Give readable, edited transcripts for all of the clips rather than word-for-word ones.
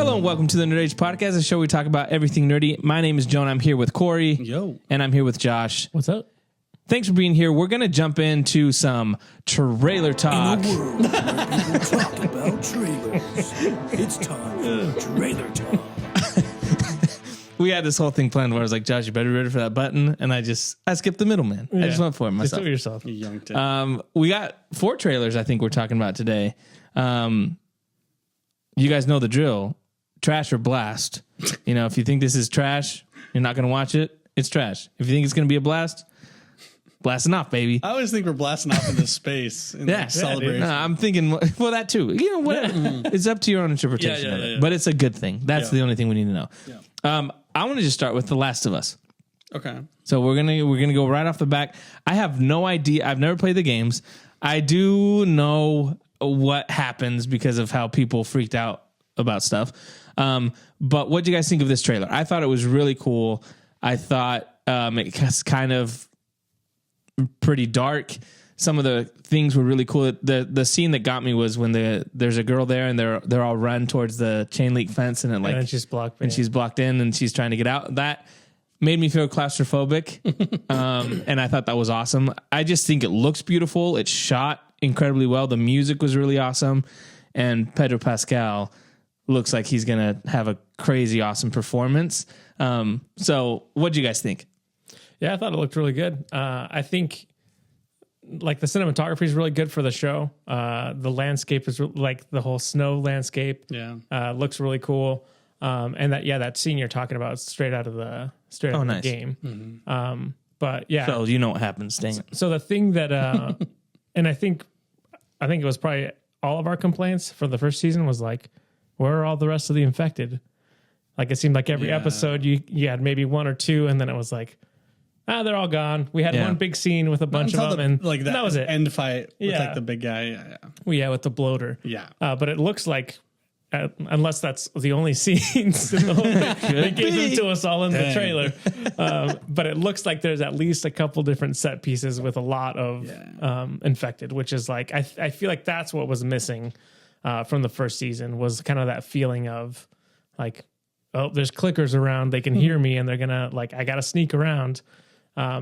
Hello and welcome to the Nerd Age Podcast, a show where we talk about everything nerdy. My name is Joan. I'm here with Corey. Yo. And I'm here with Josh. What's up? Thanks for being here. We're going to jump into some trailer talk. In a world where people talk about trailers, it's time for trailer talk. We had this whole thing planned where I was like, Josh, you better be ready for that button. And I skipped the middleman. I just went for it myself. Just do it yourself. You younged it. We got 4 trailers I think we're talking about today. You guys know the drill. Trash or blast. You know, if you think this is trash, you're not going to watch it. It's trash. If you think it's going to be a blast, blasting off, baby. I always think we're blasting off into space in Yeah. like celebration. No, I'm thinking, well, that too. You know, whatever. It's up to your own interpretation of it. But it's a good thing. That's the only thing we need to know. Yeah. I want to just start with The Last of Us. Okay. So we're gonna go right off the back. I have no idea. I've never played the games. I do know what happens because of how people freaked out about stuff. But what do you guys think of this trailer? I thought it was really cool. I thought it was kind of pretty dark. Some of the things were really cool. The scene that got me was when there's a girl there and they're all run towards the chain link fence and And she's blocked. and she's blocked in and she's trying to get out. That made me feel claustrophobic. And I thought that was awesome. I just think it looks beautiful. It's shot incredibly well. The music was really awesome. And Pedro Pascal looks like he's going to have a crazy awesome performance. So what do you guys think? Yeah, I thought it looked really good. I think like the cinematography is really good for the show. The landscape is like the whole snow landscape. Yeah. Looks really cool. And that scene you're talking about is straight out of the Nice. game. Mm-hmm. But yeah. So you know what happens, dang it. So the thing that, and I think it was probably all of our complaints for the first season was like, where are all the rest of the infected? Like it seemed like every episode you had maybe 1 or 2, and then it was like, they're all gone. We had one big scene with a bunch of them, and like that was it. End fight with like the big guy. Yeah, with the bloater. Yeah. But it looks like, unless that's the only scenes in the whole thing, they gave them to us all in the trailer. But it looks like there's at least a couple different set pieces with a lot of infected, which is like, I feel like that's what was missing from the first season, was kind of that feeling of like, oh, there's clickers around, they can hear me, and they're gonna like, I gotta sneak around.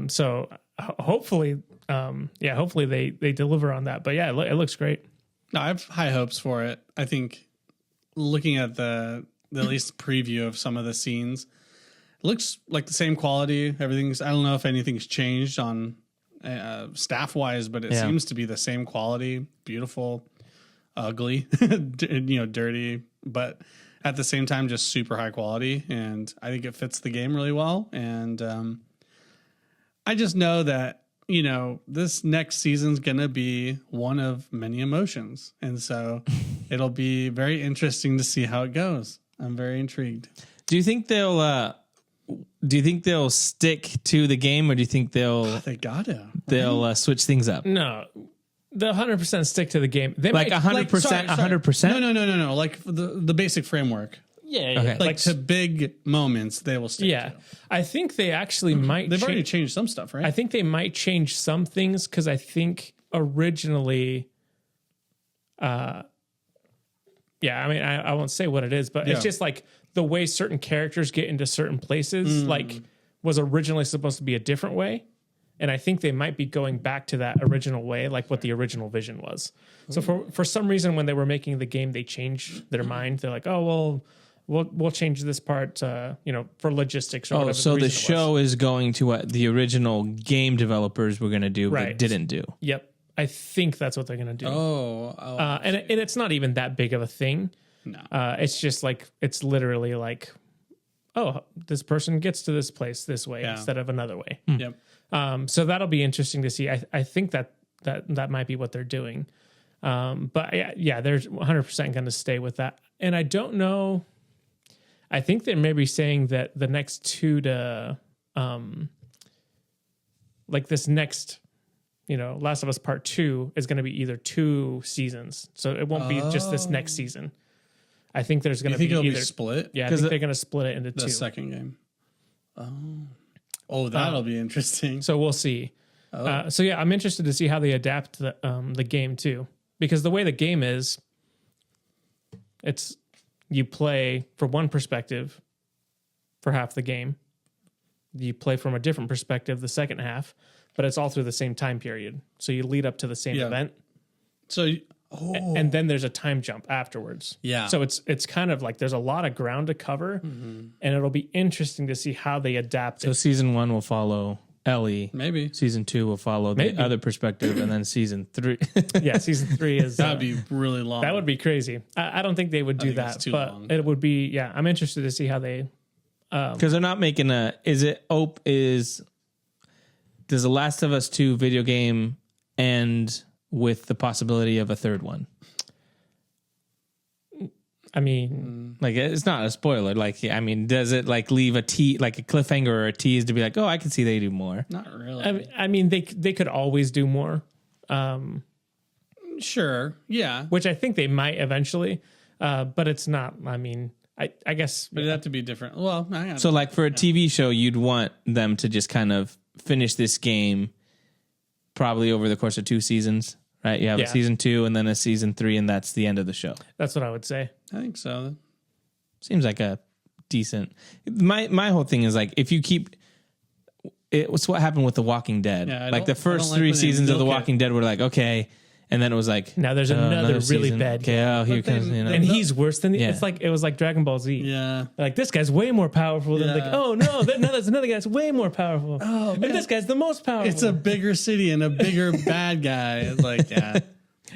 So hopefully they deliver on that. But yeah, it looks great. No, I have high hopes for it. I think looking at the at least preview of some of the scenes, it looks like the same quality. Everything's, I don't know if anything's changed on staff wise, but it seems to be the same quality. Beautiful, ugly, dirty, but at the same time, just super high quality. And I think it fits the game really well. And I just know that, this next season's going to be one of many emotions. And so it'll be very interesting to see how it goes. I'm very intrigued. Do you think they'll stick to the game, or do you think they'll switch things up? No, they'll 100% stick to the game. They Like 100%, 100%? No. Like the basic framework. Yeah. Okay. Like to big moments, they will stick to. I think they actually might. They've already changed some stuff, right? I think they might change some things, because I think originally, I won't say what it is, but it's just like the way certain characters get into certain places, like was originally supposed to be a different way. And I think they might be going back to that original way, like what the original vision was. So for some reason, when they were making the game, they changed their mind. They're like, oh, well, we'll change this part, for logistics or whatever. So the show is going to what the original game developers were going to do, but didn't do. Yep. I think that's what they're going to do. And it's not even that big of a thing. No. It's just like, it's literally like, oh, this person gets to this place this way instead of another way. Yep. So that'll be interesting to see. I think that might be what they're doing. But they're 100% going to stay with that. And I don't know. I think they're maybe saying that the next 2 to, like this next, Last of Us Part 2 is going to be either 2 seasons. So it won't be just this next season. I think there's going to be it'll either be split. Yeah, I think they're going to split it into 2. The second game. Oh, that'll be interesting. So we'll see. I'm interested to see how they adapt the game too, because the way the game is, it's you play from one perspective for half the game. You play from a different perspective the second half, but it's all through the same time period. So you lead up to the same event. So, and then there's a time jump afterwards. Yeah. So it's kind of like there's a lot of ground to cover, and it'll be interesting to see how they adapt. So season 1 will follow Ellie. maybe. Season 2 will follow Maybe. the other perspective, and then season 3. Yeah, season 3 is That would be really long. that would be crazy. I don't think they would do think that, it's too but long. it would be. Yeah, I'm interested to see how they. Because they're not making a. Does The Last of Us 2 video game end with the possibility of a third one? I mean, Like, it's not a spoiler. Like, I mean, does it like leave a cliffhanger or a tease to be like, oh, I can see they do more? Not really. I mean, they could always do more, Sure. Yeah. which I think they might eventually, but it's not. I mean, I guess. But it'd have to be different. Well, So, like, for a TV show, you'd want them to just kind of finish this game probably over the course of 2 seasons, right? You have Yeah. a season 2 and then a season 3, and that's the end of the show. That's what I would say. I think so. Seems like a decent. My whole thing is like, if you keep. It's what happened with The Walking Dead. Yeah, I like the don't- I first don't like 3 when they seasons of The milk it. Walking Dead were like, okay. And then it was like, Now there's another really season. bad Okay, oh, here But then- comes, you know. And he's worse than Yeah. it's like it was like Dragon Ball Z. Yeah. Like this guy's way more powerful than like, Yeah. oh no, now there's another guy that's way more powerful. Oh man. and this guy's the most powerful. It's a bigger city and a bigger bad guy. It's like, yeah.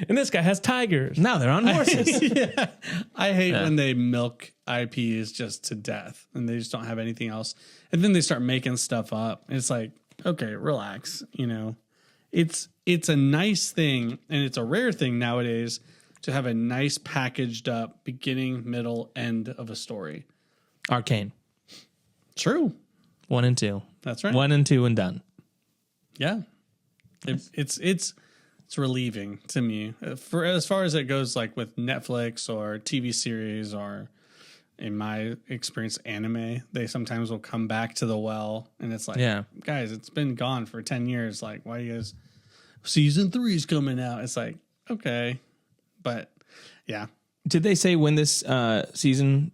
and this guy has tigers. Now they're on horses. Yeah. I hate when they milk IPs just to death and they just don't have anything else. And then they start making stuff up. It's like, okay, relax. You know, it's a nice thing and it's a rare thing nowadays to have a nice packaged up beginning, middle, end of a story. Arcane. True. 1 and 2. That's right. 1 and 2 and done. Yeah. It's relieving to me for as far as it goes, like with Netflix or TV series or in my experience, anime, they sometimes will come back to the well and it's like, Yeah. guys, it's been gone for 10 years. Like, why you guys, season 3 is coming out. It's like, okay. But yeah, Did they say when this season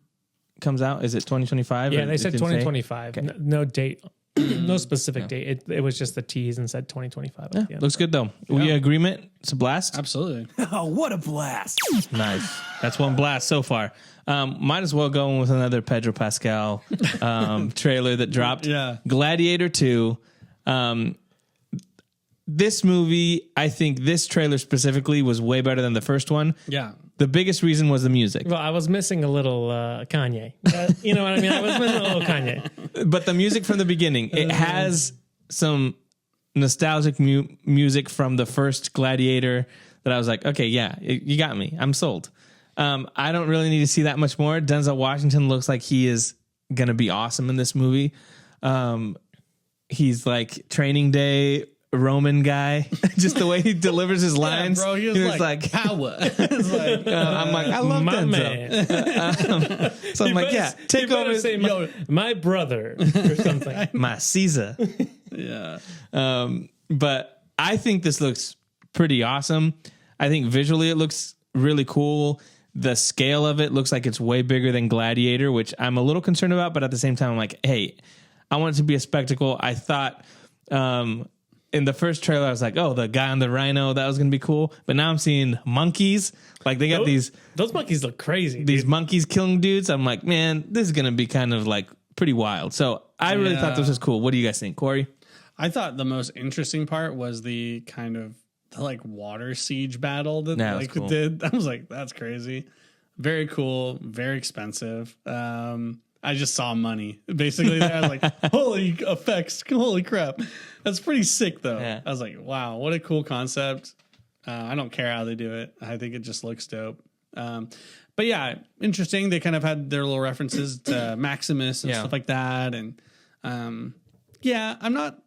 comes out? Is it 2025? Yeah, Or they it said didn't say? 2025. Okay. No date, no specific date. It was just the tease and said 2025. At the end. Looks good though. We agreement? It's a blast. absolutely. Oh, what a blast. Nice. That's one blast so far. Might as well go with another Pedro Pascal trailer that dropped. Yeah. Gladiator 2. This movie, I think this trailer specifically was way better than the first one. Yeah. The biggest reason was the music. Well, I was missing a little Kanye. You know what I mean? I was missing a little Kanye. But the music from the beginning, it has some nostalgic music from the first Gladiator that I was like, okay, yeah, you got me. I'm sold. I don't really need to see that much more. Denzel Washington looks like he is going to be awesome in this movie. He's like Training Day Roman guy. Just the way he delivers his lines. Yeah, bro, he was like power. It's like, I'm like, I love My Denzel. man. So I'm like, yeah, take You better over say my brother or something. my Caesar. yeah. But I think this looks pretty awesome. I think visually it looks really cool. The scale of it looks like it's way bigger than Gladiator, which I'm a little concerned about. But at the same time, I'm like, hey, I want it to be a spectacle. I thought in the first trailer, I was like, oh, the guy on the rhino, that was going to be cool. But now I'm seeing monkeys. Like they got Those monkeys look crazy. these monkeys killing dudes. I'm like, man, this is going to be kind of like pretty wild. So I really thought this was cool. What do you guys think, Corey? I thought the most interesting part was the kind of the like water siege battle that That was like cool. did. I was like, that's crazy. Very cool, very expensive. I just saw money basically. I was like, holy effects, holy crap. That's pretty sick though. Yeah. I was like, wow, what a cool concept. I don't care how they do it. I think it just looks dope. But yeah, interesting. They kind of had their little references to Maximus and stuff like that. And yeah, I'm not,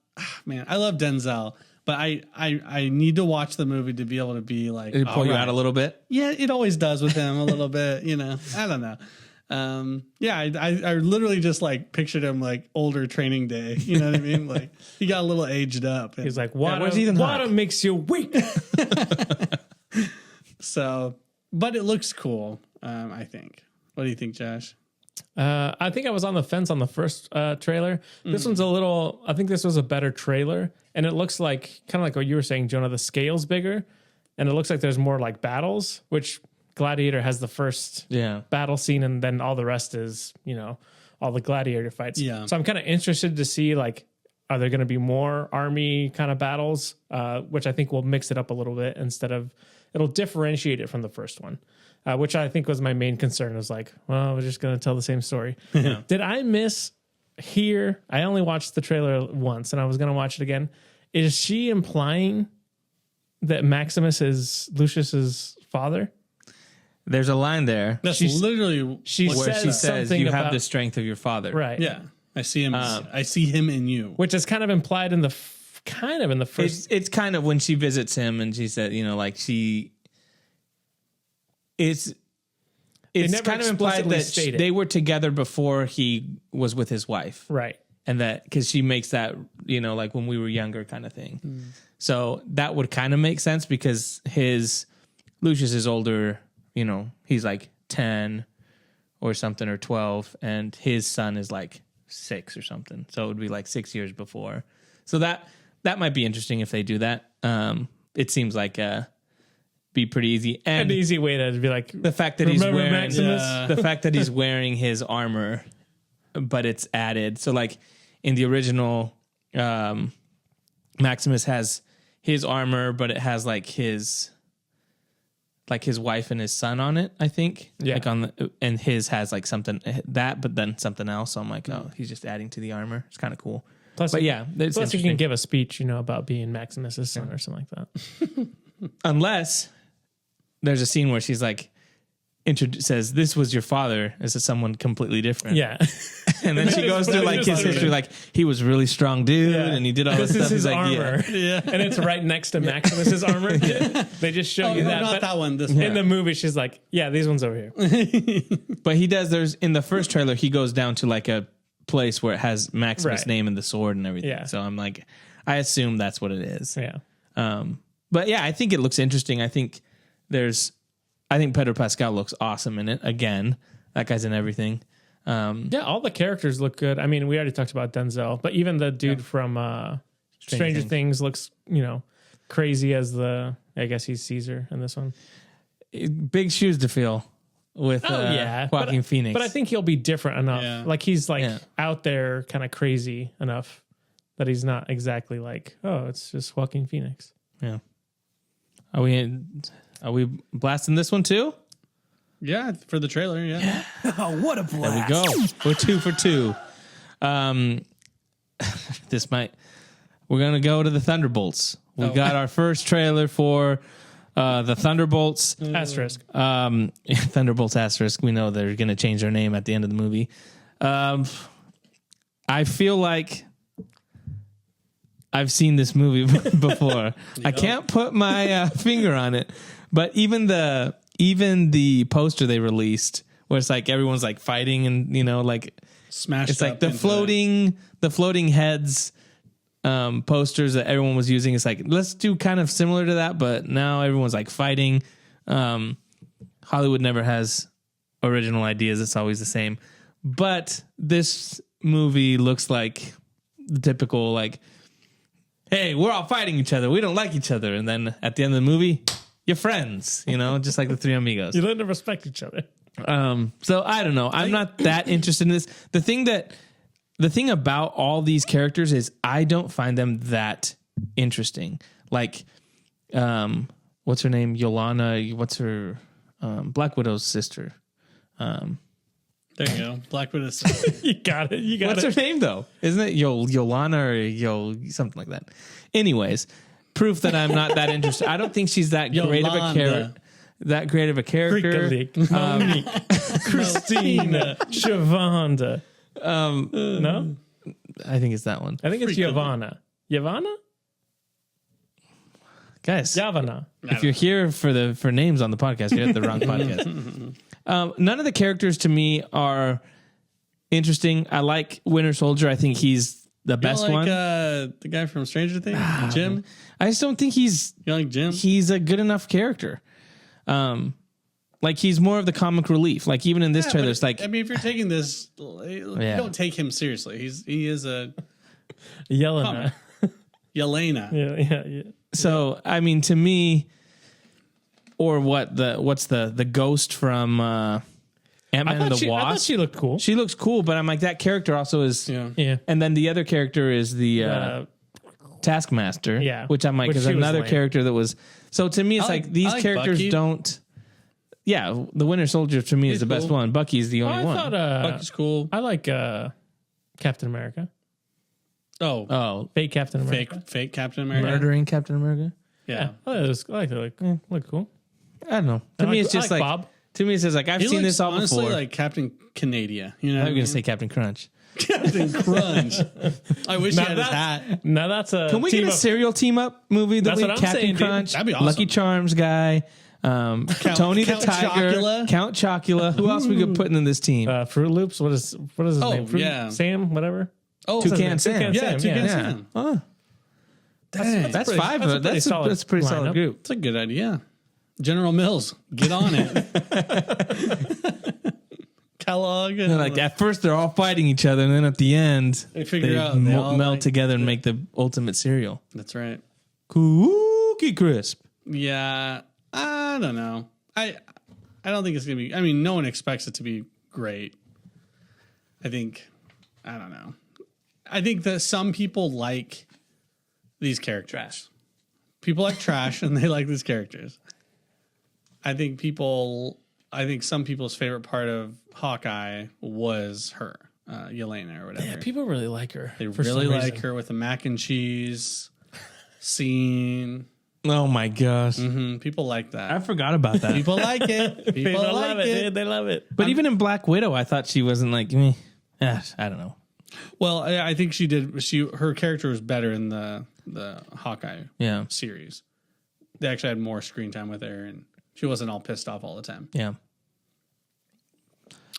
man, I love Denzel, but I need to watch the movie to be able to be like, Did it pull you out a little bit? yeah, it always does with him a little bit, you know. I don't know. Yeah, I literally just like pictured him like older Training Day. You know what I mean? Like he got a little aged up. And He's like, water, where's Ethan Hawke? water makes you weak. so, but it looks cool. I think What do you think, Josh? I think I was on the fence on the first trailer. This one's a little. I think this was a better trailer, and it looks like kind of like what you were saying, Jonah. The scale's bigger, and it looks like there's more like battles. Which Gladiator has the first battle scene, and then all the rest is all the Gladiator fights. Yeah. So I'm kind of interested to see like, are there going to be more army kind of battles? Which I think will mix it up a little bit instead of it'll differentiate it from the first one. Which I think was my main concern. Was like, well, we're just going to tell the same story. Yeah. Did I miss here? I only watched the trailer once, and I was going to watch it again. Is she implying that Maximus is Lucius's father? There's a line there That's She's- literally where she says, something "You about- have the strength of your father." Right. yeah. I see him. I see him in you. Which is kind of implied in the first. It's kind of when she visits him and she said, like she. It's never kind of implied explicitly that state it. they were together before he was with his wife, Right. and that because she makes that like when we were younger kind of thing. So that would kind of make sense because Lucius is older. He's like 10 or something or 12, and his son is like 6 or something. So it would be like 6 years before. So that might be interesting if they do that. It seems like be pretty easy, and An easy way to be like the fact that he's remember wearing Maximus? the fact that he's wearing his armor, but it's added. So like in the original, Maximus has his armor, but it has like his wife and his son on it, I think. Yeah. Like and his has like something that, but then something else. So I'm like, oh, he's just adding to the armor. It's kind of cool. Plus, But yeah, it's plus you interesting. can give a speech, about being Maximus's son or something like that. Unless there's a scene where she's like, says, "This was your father," as someone completely different. Yeah. And then she goes through like his history, like he was a really strong dude and he did all this This stuff. is his He's like, armor. Yeah. And it's right next to Maximus's armor. They just show you that. Not But that one. This in one. the movie, she's like, yeah, these ones over here. But he does. There's in the first trailer, he goes down to like a place where it has Maximus' Right. name and the sword and everything. Yeah. So I'm like, I assume that's what it is. Yeah. But yeah, I think it looks interesting. I think Pedro Pascal looks awesome in it. Again, that guy's in everything. Yeah, all the characters look good. I mean, we already talked about Denzel, but even the dude from Stranger Things looks, crazy as I guess he's Caesar in this one. Big shoes to fill with Joaquin Joaquin Phoenix. But I think he'll be different enough. Yeah. Like he's Yeah. out there kind of crazy enough that he's not exactly like, oh, it's just Joaquin Phoenix. yeah. Are we blasting this one too? Yeah, for the trailer. Yeah. Oh, what a blast. There we go. We're 2 for 2. We're going to go to the Thunderbolts. We got our first trailer for the Thunderbolts. Asterisk. Thunderbolts asterisk. We know they're going to change their name at the end of the movie. I feel like I've seen this movie before. I can't put my finger on it, but even the poster they released, where it's like everyone's like fighting and like Smashed. it's like up the into floating heads posters that everyone was using. It's like, let's do kind of similar to that, but now everyone's like fighting. Hollywood never has original ideas. It's always the same. But this movie looks like the typical like, hey, we're all fighting each other. We don't like each other. And then at the end of the movie, you're friends, just like the Three Amigos. You learn to respect each other. So I don't know. I'm not that interested in this. The thing about all these characters is I don't find them that interesting. Like, what's her name? Yolana. What's her Black Widow's sister? There you go. Black Widow. You got it. You got What's it. her name though? Isn't it Yolana or something like that? Anyways, proof that I'm not that interested. I don't think she's that great of a Yolanda. character. That great of a character. Monique, Christina, Shavonda. No? I think it's that one. I think it's Yavanna. Yavanna? Guys, Yavanna. if you're here for names on the podcast, you're at the wrong podcast. None of the characters to me are interesting. I like Winter Soldier. I think he's the best one. The guy from Stranger Things, Jim. I just don't think he's You like Jim? a good enough character. Like he's more of the comic relief. Like even in this trailer, it's like I mean, if you're taking this, you don't take him seriously. He is a Yelena. Yelena. Yeah. so. I mean, to me, or what's the ghost from Ant-Man and the I thought Wasp? she looked cool. She looks cool, but I'm like that character also is. Yeah. And then the other character is the Taskmaster. Yeah. which I'm like Which is she was another lame. character that was. So to me, it's I like- like these I like characters Bucky. don't. Yeah, the Winter Soldier to me is the best cool. one. Bucky's the only I one. thought Bucky's cool. I like Captain America. Oh, Fake Captain America. fake Captain America. murdering Captain America. Yeah. I like it. Look cool. I don't know. To I me, like- it's just I like Bob. To me, it's just like I've He seen looks this all honestly before. like Captain Canada. You know, I'm gonna say Captain Crunch. Captain Crunch. I wish he Now had his that's- hat. Now that's a Can we team get a up. serial team up movie? That's what I'm Captain saying, dude. Crunch, That'd be awesome. Lucky Charms guy, Tony Count the Tiger, Chocula. Count Chocula. Who else we could put in this team? Fruit Loops? What is his Oh, name? Fruit yeah. Sam, whatever. Oh, Toucan Sam. Toucan yeah, Sam, Toucan yeah. Sam. Oh, Dang. that's pretty- five. that's a pretty solid That's a pretty solid lineup. group. That's a good idea. General Mills, get on it. Kellogg. And like at first they're all fighting each other, and then at the end They figure out they all meld like- together and make the ultimate cereal. That's right. Cookie Crisp. Yeah, I don't know. I don't think it's gonna be. I mean, no one expects it to be great. I don't know. I think that some people like these characters. People like trash, and they like these characters. I think some people's favorite part of Hawkeye was her, Yelena or whatever. Yeah, people really like her. They for really some like reason. her with the mac and cheese scene. Oh my gosh, People like that. I forgot about that. People like it. People People like love it, it. dude. They love it. But even in Black Widow, I thought she wasn't like me. I don't know. Well, I think she did. Her character was better in the Hawkeye Yeah, series. They actually had more screen time with her, and she wasn't all pissed off all the time. yeah.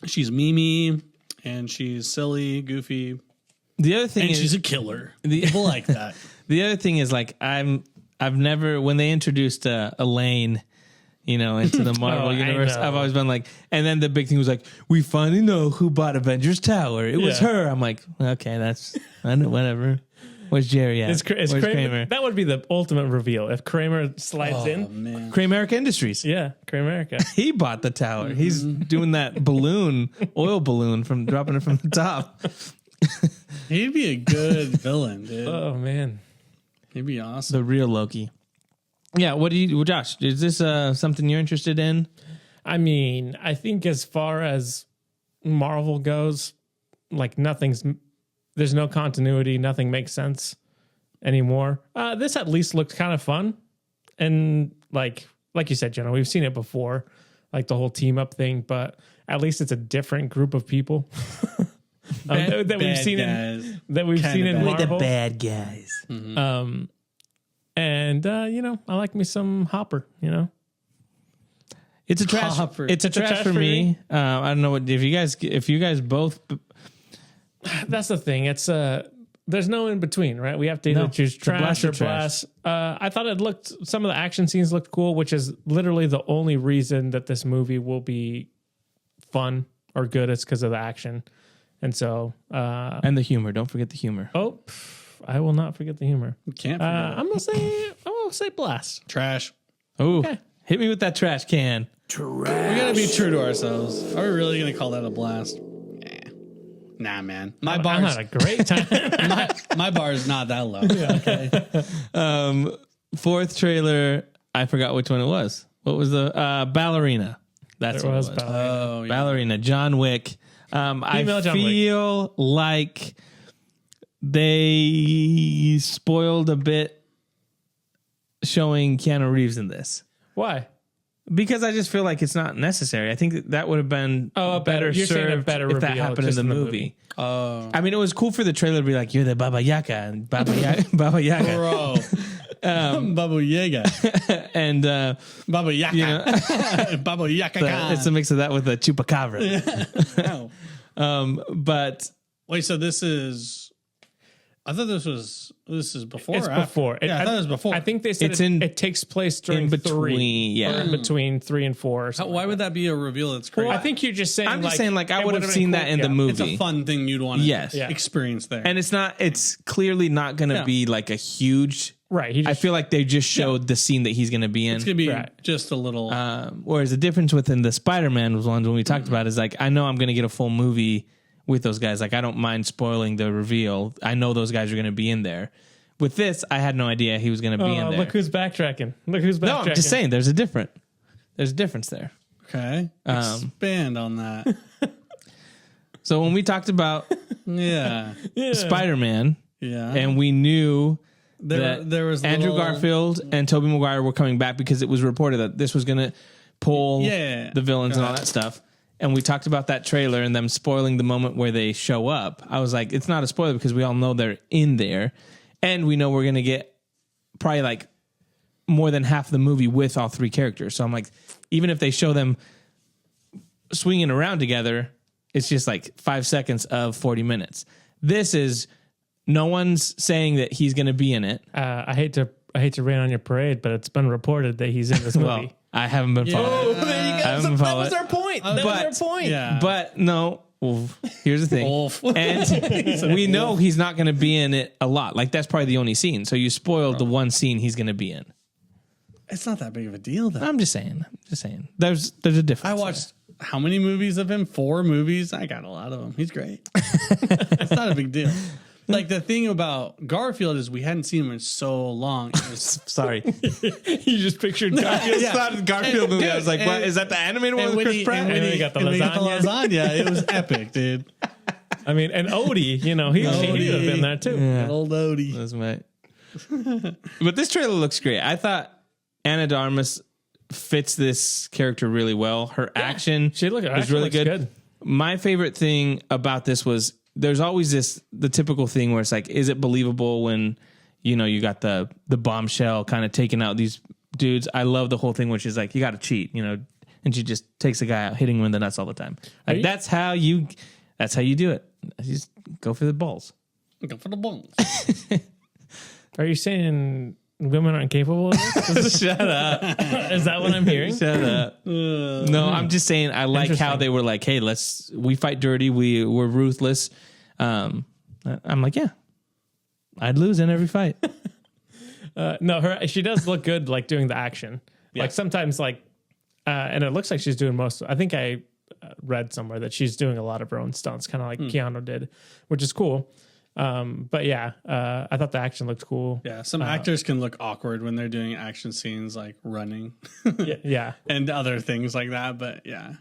She's Mimi, and she's silly, goofy, The other thing and is she's a killer. People like that. the other thing is like I've never when they introduced Elaine, into the Marvel Oh, I universe, know. I've always been like, and then the big thing was like, we finally know who bought Avengers Tower. It was Yeah. her. I'm like, okay, I know, whatever. Where's Jerry at? It's Where's Kramer. That would be the ultimate reveal if Kramer slides in. Man. Kramerica Industries. Yeah, Kramerica. He bought the tower. He's doing that oil balloon from dropping it from the top. He'd be a good villain, dude. Oh man. He'd be awesome. The real Loki. Yeah. What do you, Josh? Is this something you're interested in? I mean, I think as far as Marvel goes, like there's no continuity. Nothing makes sense anymore. This at least looked kind of fun. And like you said, Jenna, we've seen it before, like the whole team up thing, but at least it's a different group of people that we've seen in Marvel. bad guys. And I like me some Hopper, It's a trash. Hopper. It's a trash for me. I don't know what if you guys both. That's the thing. It's there's no in between, right? We have to either choose trash blast or or trash. blast. I thought some of the action scenes looked cool, which is literally the only reason that this movie will be fun or good. It's because of the action, and so And the humor. Don't forget the humor. I will not forget the humor. Can't forget it. I'm gonna say blast. Trash. Oh, Okay. hit me with that trash can. We gotta be true to ourselves. Are we really gonna call that a blast? Nah, man. My I bar's had a great time. my bar is not that low. Okay. Fourth trailer. I forgot which one it was. What was the Ballerina? That's There what was it was. ballet. Oh, yeah. Ballerina. John Wick. I Female John Wick. feel like they spoiled a bit showing Keanu Reeves in this. Why? Because I just feel like it's not necessary. I think that would have been better you're saying a served better if that reveal happened in just the in the movie. Oh, I mean, it was cool for the trailer to be like, "You're the Baba Yaga," and Baba Yaga, bro. Baba Yaga. and Baba Yaga. you know, Baba Yaga. it's a mix of that with the chupacabra. Oh. But Wait, so this is I thought this is before. It's or after? before. Yeah, I thought it was before. I think they said It's in- it takes place during in between, 3. yeah. Or in between 3 and 4. Or something Why like would that be a reveal that's that. crazy? Well, I think you're just saying. I'm just saying, like, I it would have would've seen been that cool. in the Yeah. movie. it's a fun thing you'd want to Yes. Yeah. experience there. And it's clearly not going to Yeah. be like a huge. Right. He I just, feel like they just showed the scene that he's going to be in. it's gonna be Right. just a little. Whereas the difference within the Spider-Man ones when we talked about is like, I know I'm going to get a full movie with those guys. Like, I don't mind spoiling the reveal. I know those guys are going to be in there. With this, I had no idea he was going to be in there. look who's backtracking. Look who's backtracking. No, I'm just saying there's a difference there. okay, expand on that. So when we talked about Yeah, Spider-Man yeah. and we knew there was Andrew little- Garfield and Tobey Maguire were coming back because it was reported that this was going to pull Yeah. the villains and all that stuff. And we talked about that trailer and them spoiling the moment where they show up. I was like, it's not a spoiler because we all know they're in there. And we know we're going to get probably like more than half the movie with all 3 characters. So I'm like, even if they show them swinging around together, it's just like 5 seconds of 40 minutes. This is no one's saying that he's going to be in it. I hate to rain on your parade, but it's been reported that he's in this movie. Well, I haven't been following. there you I haven't That followed was it. their point. That But- was their point. Yeah, But no, well, here's the thing. Wolf. And we know he's not going to be in it a lot. Like, that's probably the only scene. So you spoiled the one scene he's going to be in. it's not that big of a deal though. I'm just saying. There's a difference. I watched how many movies of him? 4 movies. I got a lot of them. He's great. It's not a big deal. Like, the thing about Garfield is we hadn't seen him in so long. It was, Sorry. You just pictured Garfield. It's not a Garfield movie. I was like, and- what? Is that the animated one and with when Chris he, Pratt? and when then he we got the and we got the lasagna. lasagna, it was epic, dude. I mean, and Odie, he would have been there too. Yeah. Old Odie. That's right. But this trailer looks great. I thought Anna de Armas fits this character really well. Her action She look was really good. My favorite thing about this was there's always the typical thing where it's like, is it believable when, you got the bombshell kind of taking out these dudes? I love the whole thing, which is like, you got to cheat, and she just takes the guy out, hitting him in the nuts all the time. Like, that's how you do it. You just go for the balls. Go for the bones. Are you saying women aren't capable of this? Shut up. Is that what I'm hearing? Shut up. No, I'm just saying I like how they were like, hey, we fight dirty. We're ruthless. I'm like, yeah, I'd lose in every fight. No, she does look good, like doing the action. Like sometimes, and it looks like she's doing most. I think I read somewhere that she's doing a lot of her own stunts, kind of like Keanu did, which is cool. But yeah, I thought the action looked cool. Yeah, some actors can look awkward when they're doing action scenes like running Yeah. and other things like that. But yeah,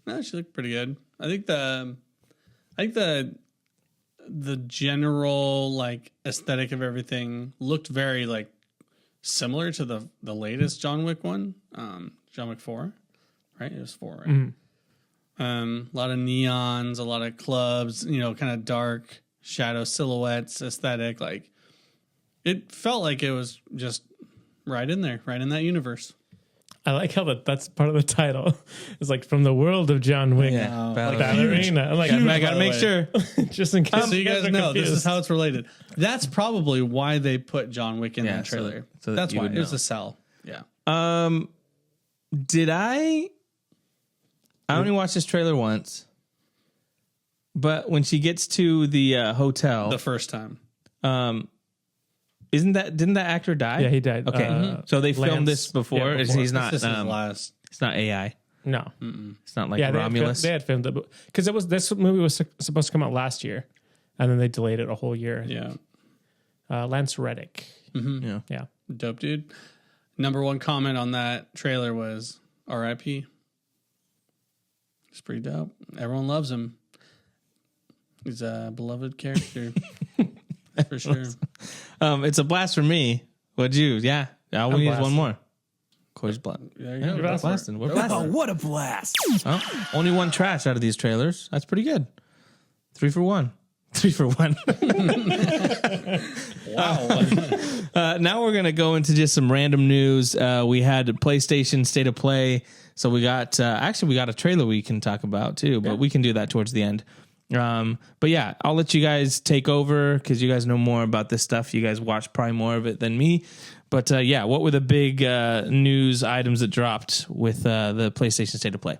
no, she looked pretty good. I think the general like aesthetic of everything looked very like similar to the latest John Wick one, John Wick 4, right? It was 4, right? Mm-hmm. A lot of neons, a lot of clubs, kind of dark shadow silhouettes aesthetic. Like, it felt like it was just right in there, right in that universe. I like how that's part of the title. It's like from the world of John Wick. Ballerina. I'm like, I gotta make sure. just in case. So you guys are know this is confused. how it's related. That's probably why they put John Wick in that so- trailer. so that That's you why would it was know. a sell. Yeah. Did I only watched this trailer once, but when she gets to the hotel, The first time. didn't that actor die? Yeah, he died. Okay, so they filmed Lance- this before. yeah, before. He's not. This is his last. It's not AI. No. It's not like Yeah, Romulus. they had filmed it because this movie was supposed to come out last year, and then they delayed it a whole year. Yeah. Lance Reddick. Yeah. Yeah. Dope, dude. Number one comment on that trailer was RIP. It's pretty dope. Everyone loves him. He's a beloved character. For sure. It's a blast for me. What'd you? Yeah. All we need is blasting. one more. Corey's blast. There you Yeah, go. we're Go for it. blasting. We're Oh, blasting. what a blast. Oh, only one trash out of these trailers. That's pretty good. 3 for 1. 3 for 1. Wow. Now we're gonna go into just some random news. We had PlayStation State of Play, so we got a trailer we can talk about too, but we can do that towards the end. But yeah, I'll let you guys take over because you guys know more about this stuff. You guys watch probably more of it than me. But yeah, what were the big news items that dropped with the PlayStation State of Play?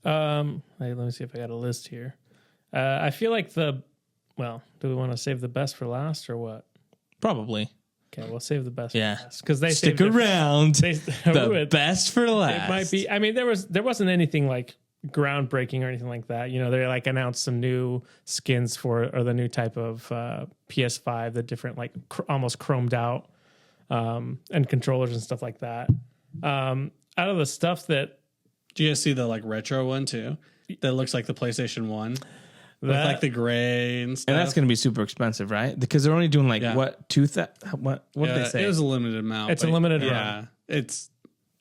Let me see if I got a list here. I feel like do we want to save the best for last or what? Probably. Okay, we'll save the best for Yeah. last because they Stick around. The best for last. It might be. I mean, there wasn't anything like groundbreaking or anything like that. You know, they like announced some new skins for or the new type of PS5, the different like almost chromed out and controllers and stuff like that. Out of the stuff that, Do you guys see the like retro one too? That looks like the PlayStation 1. With like the gray and stuff. And that's going to be super expensive, right? Because they're only doing like what did they say? It was a limited amount. It's a limited run.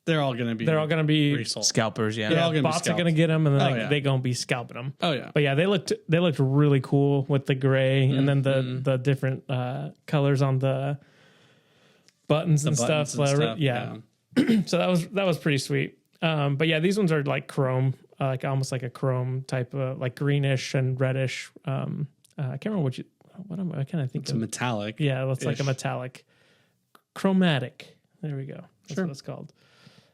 They're all going to be resold. Scalpers, yeah. They're all gonna be bots are going to get them, and then they going to be scalping them. Oh yeah. But yeah, they looked really cool with the gray and then the different colors on the buttons and stuff. Yeah. So that was pretty sweet. But yeah, these ones are like chrome, like almost like a chrome type of like greenish and reddish. I can't remember what I kind of think it's a metallic. Yeah, it looks like a metallic chromatic. There we go. That's what it's called.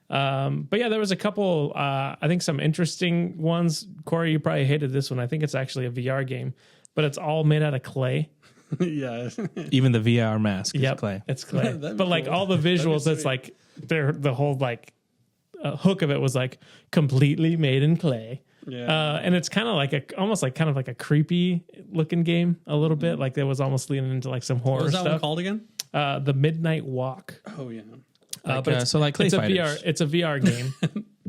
But yeah, there was a couple, I think some interesting ones. Corey, you probably hated this one. I think it's actually a VR game, but it's all made out of clay. Yeah. Even the VR mask is clay. It's clay. But like all the visuals, it's like the whole like hook of it was like completely made in clay. Yeah. And it's kind of like almost like kind of like a creepy looking game a little bit. Like there was almost leaning into like some horror What was that stuff. one called again? The Midnight Walk. Oh yeah. But it's Clay Fighters. It's a VR game.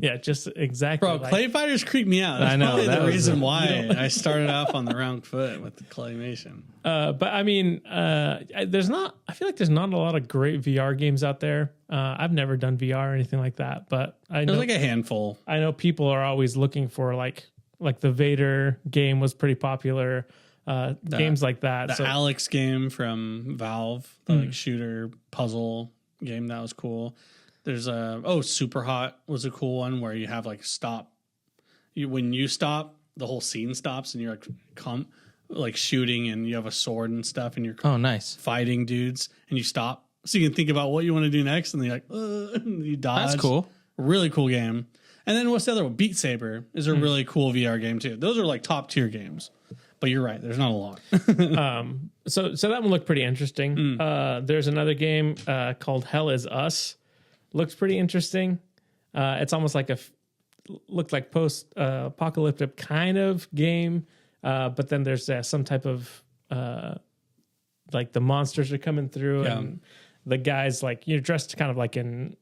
Yeah, just exactly. Bro, Clay Fighters creep me out. That's I know, probably that the was reason why I started off on the wrong foot with the claymation. But I mean, I feel like there's not a lot of great VR games out there. I've never done VR or anything like that, but I know There's like a handful. I know people are always looking for like the Vader game was pretty popular. Games like that. The Alex game from Valve, the like shooter puzzle game, that was cool. There's Super Hot was a cool one where you have like stop. When you stop, the whole scene stops and you're like shooting and you have a sword and stuff and you're nice fighting dudes and you stop so you can think about what you want to do next and you're like and you dodge. That's cool. Really cool game. And then what's the other one? Beat Saber is a really cool VR game too. Those are like top tier games. But you're right. There's not a lot. So that one looked pretty interesting. There's another game called Hell Is Us. Looks pretty interesting. It's almost like looked like post apocalyptic kind of game. But then there's some type of like the monsters are coming through and the guys like you're dressed kind of like in.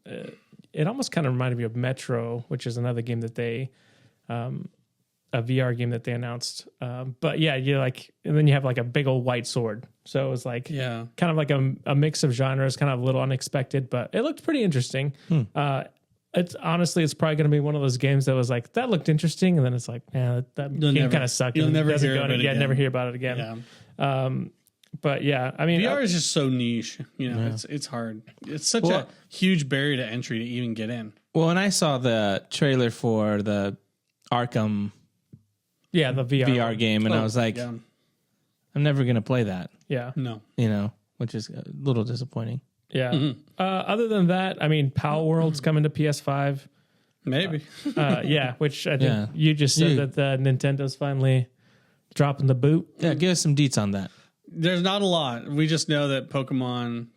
It almost kind of reminded me of Metro, which is another game that they. A VR game that they announced. But yeah, you're like, and then you have like a big old white sword. So it was like, kind of like a mix of genres, kind of a little unexpected, but it looked pretty interesting. It's probably going to be one of those games that was like, that looked interesting. And then it's like, that game kind of sucked. You'll never hear about it again. Never hear about it again. Yeah. But yeah, I mean, VR is just so niche, it's hard. It's such a huge barrier to entry to even get in. Well, when I saw the trailer for the Arkham the VR game, and I was like, I'm never going to play that. Yeah. No. Which is a little disappointing. Yeah. Mm-hmm. Other than that, I mean, Power World's coming to PS5. Maybe. Which I think you just said that Nintendo's finally dropping the boot. Yeah, give us some deets on that. There's not a lot. We just know that Pokemon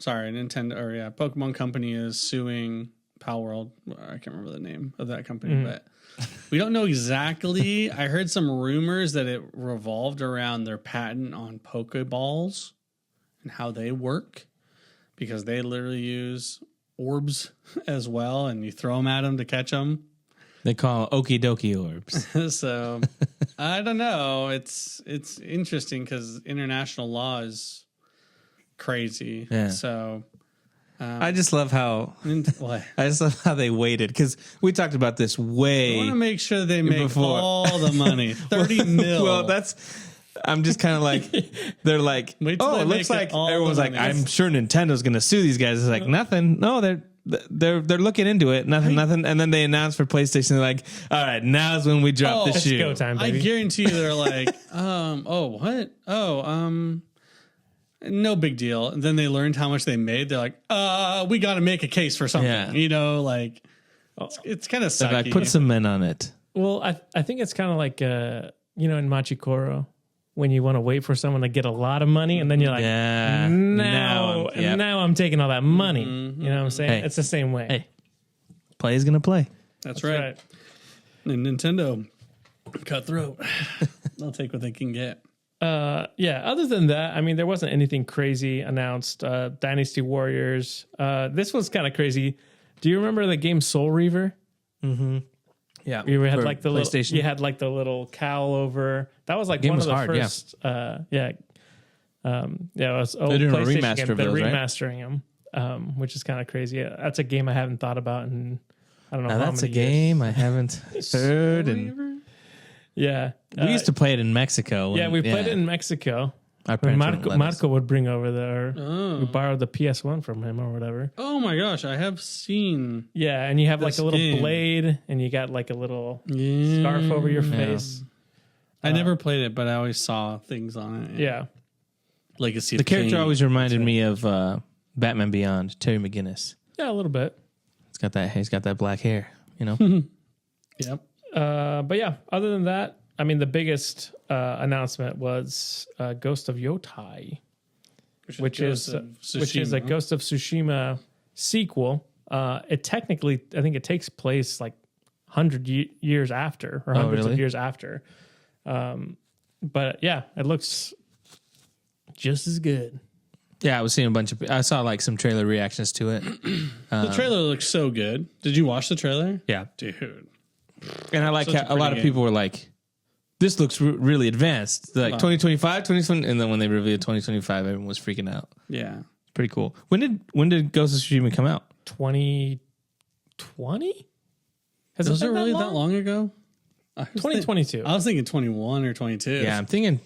Company is suing Power World. I can't remember the name of that company, but we don't know exactly. I heard some rumors that it revolved around their patent on Pokeballs and how they work, because they literally use orbs as well, and you throw them at them to catch them. They call okie dokie orbs. So I don't know. It's interesting because international law is crazy. Yeah. So. I just love how What? I just love how they waited, because we talked about this way. I want to make sure they make before. all the money. 30 mil. Well, I'm just kind of like, they're like, Wait till oh, they it looks make like it all everyone's the like, money. I'm sure Nintendo's going to sue these guys. It's like nothing. No, they're looking into it. Nothing, and then they announce for PlayStation. They're like, all right, now's when we drop the It's shoe. go time, I baby. guarantee you they're like, what? No big deal. And then they learned how much they made. They're like, we got to make a case for something. Yeah. You know, like it's kind of They're sucky. like, put some men on it. Well, I think it's kind of like, in Machikoro, when you want to wait for someone to get a lot of money, and then you're like, Yeah. now I'm taking all that money. You know what I'm saying? Hey. It's the same way. Hey, play is gonna play. That's right. And Nintendo, cutthroat. They'll take what they can get. Other than that, I mean, there wasn't anything crazy announced. Dynasty Warriors. This was kind of crazy. Do you remember the game Soul Reaver? Yeah, You had for like the PlayStation. little, you had like the little cowl over. That was like Game one was of the hard, first. It was old They're doing a PlayStation remaster game. of They're those, right? remastering them, which is kind of crazy. Yeah, that's a game I haven't thought about in I don't know. Now how that's a many years. game I haven't heard, and Yeah, we used to play it in Mexico. Yeah, and- we played it in Mexico. Our When parents wouldn't let us. Marco would bring over there. We borrowed the PS1 from him or whatever. Oh my gosh, I have seen. Yeah, and you have like This a little game. blade, and you got like a little Yeah. scarf over your face. I never played it, but I always saw things on it. Yeah. Legacy of The character Kain. always reminded me of Batman Beyond, Terry McGinnis. Yeah, a little bit. He's got that black hair, you know. Yep. But yeah, other than that, I mean, the biggest announcement was Ghost of Yotai, which is a Ghost of Tsushima sequel. It technically, I think it takes place like 100 years after, or hundreds really? of years after. But yeah, it looks just as good. Yeah, I was seeing I saw like some trailer reactions to it. The trailer looks so good. Did you watch the trailer? Yeah, Dude. and I like Such a how a pretty lot of game. people were like, "This looks really advanced." Like 2025, 2020, and then when they revealed 2025, everyone was freaking out. Yeah. Pretty cool. When did Ghost of Tsushima come out? 2020? Has Was it it been really that long ago? 2022. I was thinking 21 or 22. Yeah, I'm thinking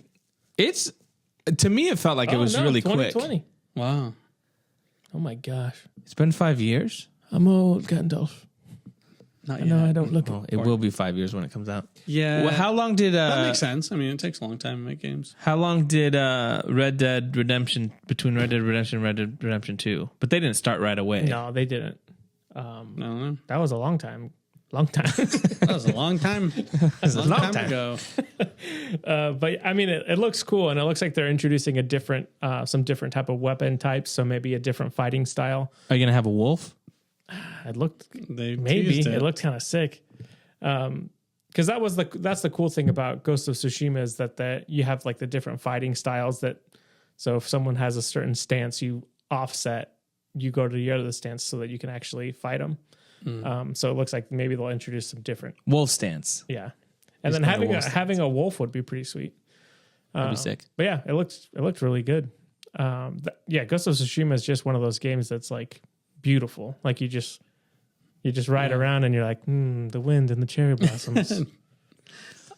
to me it felt like it was really quick. 2020. Wow. Oh my gosh. It's been 5 years. I'm old, Gandalf. Not I yet. know I don't look Well, it will be 5 years when it comes out. Yeah. Well, how long did that makes sense. I mean, it takes a long time to make games. How long did Red Dead Redemption between Red Dead Redemption and Red Dead Redemption 2? But they didn't start right away. No, they didn't. No. That was a long time. Long time. That was a long time. That was a long time ago. But I mean, it looks cool, and it looks like they're introducing some different type of weapon types. So maybe a different fighting style. Are you gonna have a wolf? It looked They maybe teased it looked kind of sick. Because that's the cool thing about Ghost of Tsushima is that you have like the different fighting styles so if someone has a certain stance, you offset, you go to the other stance so that you can actually fight them. So it looks like maybe they'll introduce some different, Wolf stance. yeah. And then kinda wolf stance. having a wolf would be pretty sweet. That'd be sick. But yeah, it looked really good. Ghost of Tsushima is just one of those games that's like beautiful. Like you just ride around and you're like, the wind and the cherry blossoms.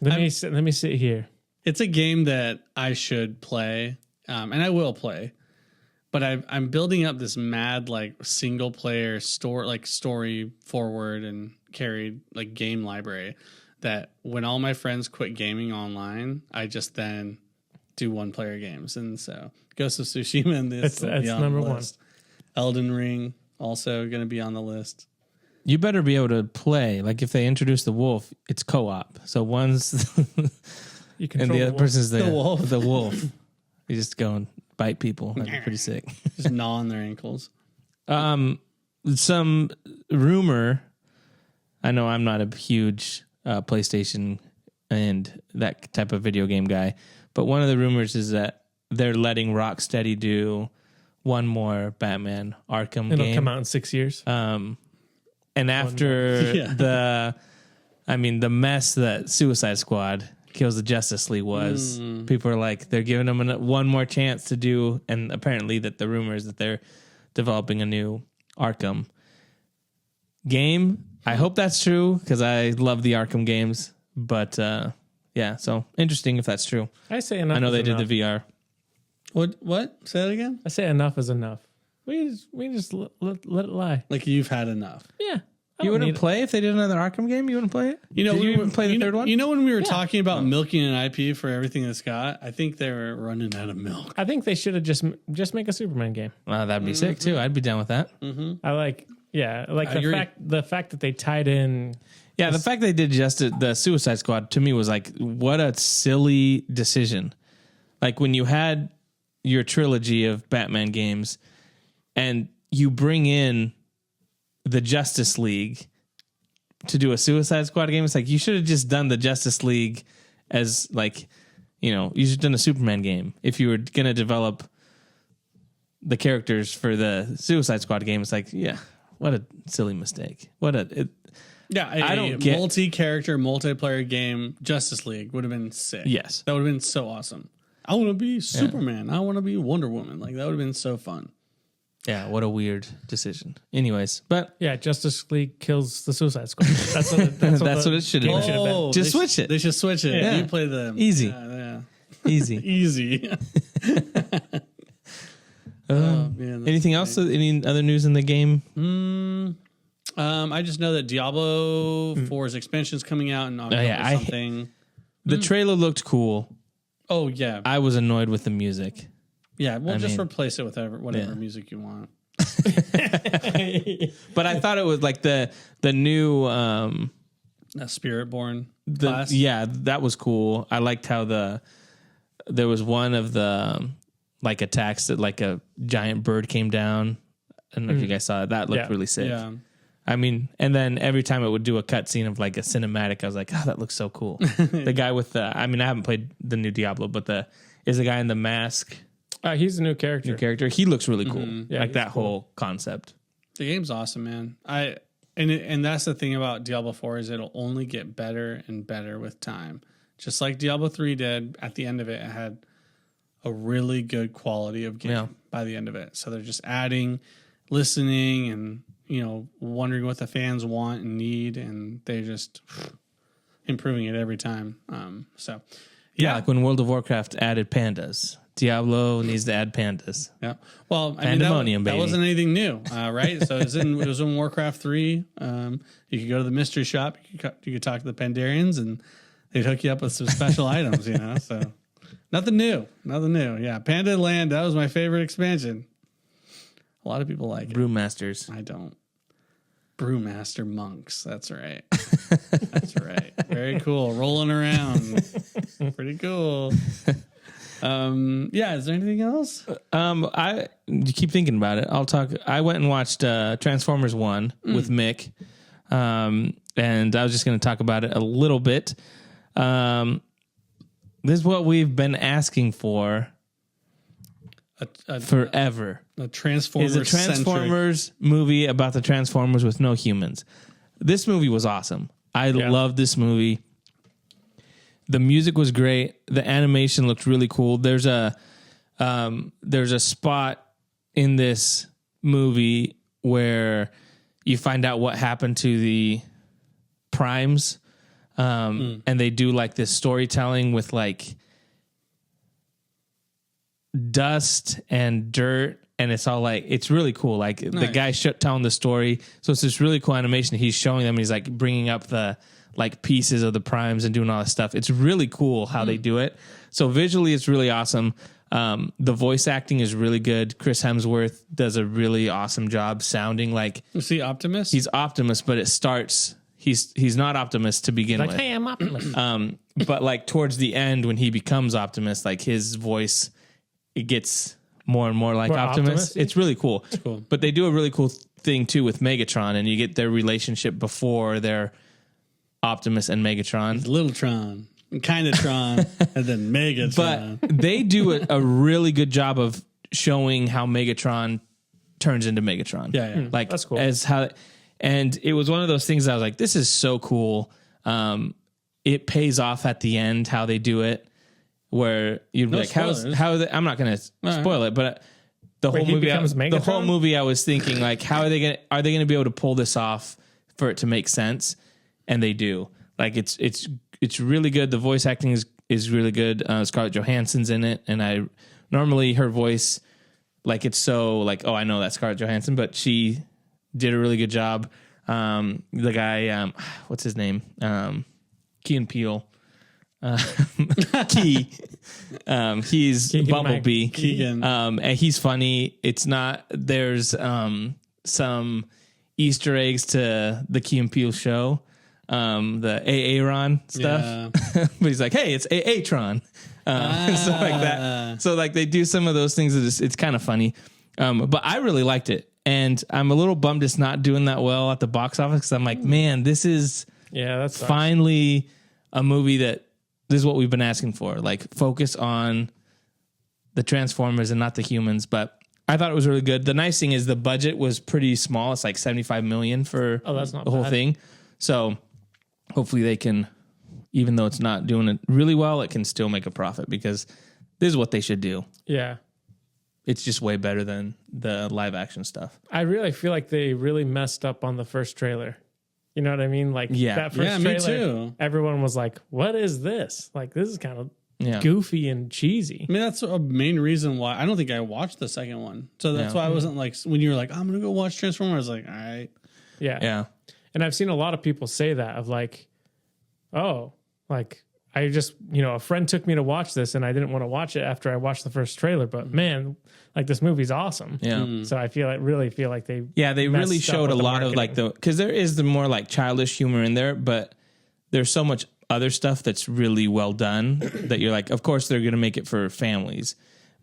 Let me sit here. It's a game that I should play, and I will play. But I'm building up this mad like single player story forward and carried like game library that when all my friends quit gaming online, I just then do one player games. And so Ghost of Tsushima and this That's number one. Elden Ring also going to be on the list. You better be able to play. Like if they introduce the wolf, it's co-op. So one's You and control the the other wolf. person's The wolf. The wolf. You just go and bite people. That'd be pretty sick. Just gnaw on their ankles. Some rumor. I know I'm not a huge PlayStation and that type of video game guy, but one of the rumors is that they're letting Rocksteady do one more Batman Arkham It'll game. come out in 6 years. And after Yeah. the mess that Suicide Squad Kills the Justice League was, people are like, they're giving them one more chance to do, and apparently that the rumor is that they're developing a new Arkham game. I hope that's true because I love the Arkham games, but yeah, so interesting if that's true. I say enough. I know is they enough. did the VR. What? Say that again? I say enough is enough. We just let it lie. Like you've had enough. Yeah. You wouldn't play if they did another Arkham game? You wouldn't play it? You know, did you even play the third one? You know, when we were talking about milking an IP for everything it's got, I think they were running out of milk. I think they should have just make a Superman game. That'd be sick too. I'd be down with that. I like agree. the fact that they tied in. Yeah, the fact they did just the Suicide Squad to me was like, what a silly decision. Like when you had your trilogy of Batman games and you bring in the Justice League to do a Suicide Squad game, it's like you should have just done the Justice League as like, you should have done a Superman game. If you were going to develop the characters for the Suicide Squad game, it's like, yeah, what a silly mistake. I don't get multi-character, multiplayer game, Justice League would have been sick. Yes. That would have been so awesome. I want to be Superman. I want to be Wonder Woman. Like that would have been so fun. Yeah, what a weird decision. Anyways, but Yeah, Justice League kills the Suicide Squad. That's what That's what it should have been. been. Just switch it. They should switch it. Yeah. You play the Easy. Yeah. Easy. Easy. Man, Anything else? Any other news in the game? I just know that Diablo 4's expansion is coming out in October yeah, or something. The trailer looked cool. Oh yeah, I was annoyed with the music. yeah. We'll just mean, replace it with whatever music you want. But I thought it was like the new A Spiritborn the class. yeah, that was cool. I liked how there was one of the like attacks that like a giant bird came down. I don't know if you guys saw it. That looked really sick. Yeah. I mean, and then every time it would do a cutscene of like a cinematic, I was like, oh, that looks so cool. The guy with the, I mean, I haven't played the new Diablo, but is the guy in the mask he's a new character. He looks really cool. Yeah, like he's that whole concept. The game's awesome, man. And that's the thing about Diablo 4 is it'll only get better and better with time. Just like Diablo 3 did, at the end of it, it had a really good quality of game by the end of it. So they're just adding, listening, and wondering what the fans want and need, and they're just improving it every time. Yeah, like when World of Warcraft added pandas. Diablo needs to add pandas. Yeah. Well, I mean, Pandemonium, that baby. wasn't anything new, right? So it was in Warcraft 3. You could go to the mystery shop. You could talk to the Pandarians, and they'd hook you up with some special items, So nothing new. Yeah. Panda Land, that was my favorite expansion. A lot of people like it. Brewmasters. I don't. Brewmaster monks. That's right. That's right. Very cool. Rolling around. Pretty cool. Is there anything else? I keep thinking about it. I'll talk. I went and watched Transformers 1 with Mick. And I was just going to talk about it a little bit. This is what we've been asking for forever. A Transformers. Is a Transformers movie about the Transformers with no humans. This movie was awesome. I loved this movie. The music was great. The animation looked really cool. There's a spot in this movie where you find out what happened to the Primes, and they do like this storytelling with like dust and dirt, and it's all like, it's really cool. Like the guy telling the story, so it's this really cool animation. He's showing them, and he's like bringing up the like pieces of the Primes and doing all this stuff. It's really cool how they do it. So visually, it's really awesome. The voice acting is really good. Chris Hemsworth does a really awesome job sounding like, is he Optimus? He's Optimus, but it starts, he's not Optimus to begin with. Hey, I'm Optimus. But like towards the end when he becomes Optimus, like his voice, it gets more and more like More Optimus. Optimus-y? It's really cool. cool. But they do a really cool thing too with Megatron, and you get their relationship before their Optimus and Megatron. Little Tron, kind of Tron, and then Megatron. But they do a really good job of showing how Megatron turns into Megatron. Yeah. Like That's cool. And it was one of those things that I was like, this is so cool. It pays off at the end how they do it, where you'd be No like, spoilers. I'm not going to spoil it, but the Wait, whole he movie, becomes the whole Megatron? movie, I was thinking like, are they going to be able to pull this off for it to make sense? And they do. Like it's really good. The voice acting is really good. Scarlett Johansson's in it, and normally her voice like it's so like, oh, I know that's Scarlett Johansson, but she did a really good job. The guy, what's his name? Key and Peele. Key. He's Keegan Bumblebee. Keegan. And he's funny. It's not, there's some Easter eggs to the Key and Peele show. The Aaron stuff. Yeah. But he's like, hey, it's Aatron. Stuff like that. So like they do some of those things that it's kind of funny. But I really liked it. And I'm a little bummed it's not doing that well at the box office because I'm like, man, this is that's finally a movie that this is what we've been asking for. Like focus on the Transformers and not the humans. But I thought it was really good. The nice thing is the budget was pretty small. It's like $75 million for that's not the whole bad. thing. So hopefully they can, even though it's not doing it really well, it can still make a profit because this is what they should do. Yeah. It's just way better than the live action stuff. I really feel like they really messed up on the first trailer. You know what I mean? Like that first Yeah, me trailer, too. everyone was like, what is this? Like, this is kind of Yeah. goofy and cheesy. I mean, that's a main reason why I don't think I watched the second one. So that's why I wasn't like, when you were like, I'm going to go watch Transformers, I was like, all right. Yeah. Yeah. And I've seen a lot of people say that of like, oh, like I just, a friend took me to watch this and I didn't want to watch it after I watched the first trailer, but man, like this movie's awesome. Yeah. So I really feel like they They really messed up showed a with the lot of like marketing. because there is the more like childish humor in there, but there's so much other stuff that's really well done that you're like, of course they're going to make it for families,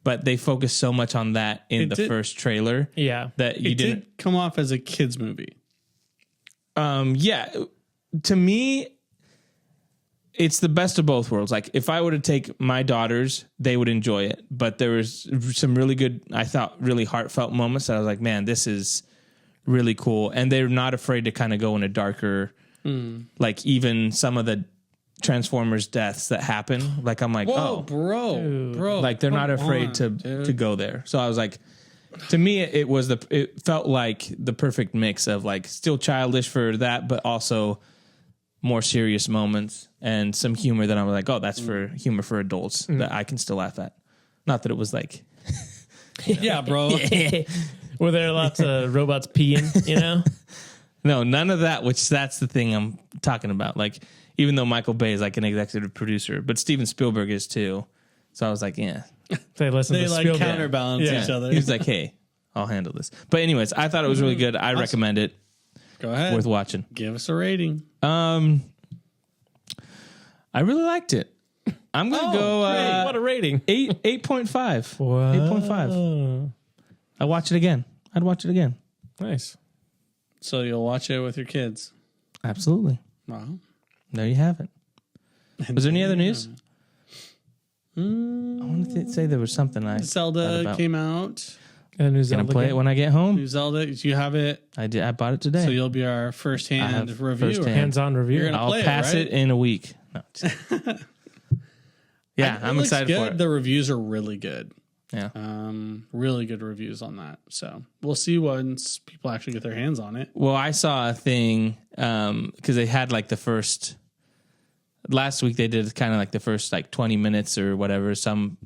but they focus so much on that in the first trailer. Yeah. That you It didn't. did come off as a kid's movie. To me, it's the best of both worlds. Like if I were to take my daughters, they would enjoy it. But there was some really good, I thought, really heartfelt moments that I was like, man, this is really cool. And they're not afraid to kind of go in a darker, like even some of the Transformers deaths that happen. Like I'm like, Whoa, bro. like they're not afraid to go there. So I was like, to me, it felt like the perfect mix of like still childish for that, but also more serious moments and some humor that I was like, oh, that's for humor for adults that I can still laugh at. Not that it was like, Yeah, bro. Were there lots of robots peeing, no, none of that, which that's the thing I'm talking about. Like, even though Michael Bay is like an executive producer, but Steven Spielberg is too. So I was like, yeah. They listen They to like Spielberg. counterbalance each other. He was like, hey, I'll handle this. But anyways, I thought it was really good. I recommend it. Go ahead. Worth watching. Give us a rating. I really liked it. I'm gonna go Hey, what a rating. 8.5. Wow. 8.5. I'd watch it again. Nice. So you'll watch it with your kids. Absolutely. Wow. There you have it. Was there any other news? I wanted to say there was something I thought Zelda about. came out. And new Can I Zelda play game. it when I get home? New Zelda. You have it. I did. I bought it today. So you'll be our first-hand have reviewer. first-hand. Hands-on review. You're gonna I'll play it, pass right? it in a week. No. Yeah, It I'm looks excited good. for it. The reviews are really good. Yeah. Really good reviews on that. So we'll see once people actually get their hands on it. Well, I saw a thing because they had like the first last week. They did kind of like the first like 20 minutes or whatever.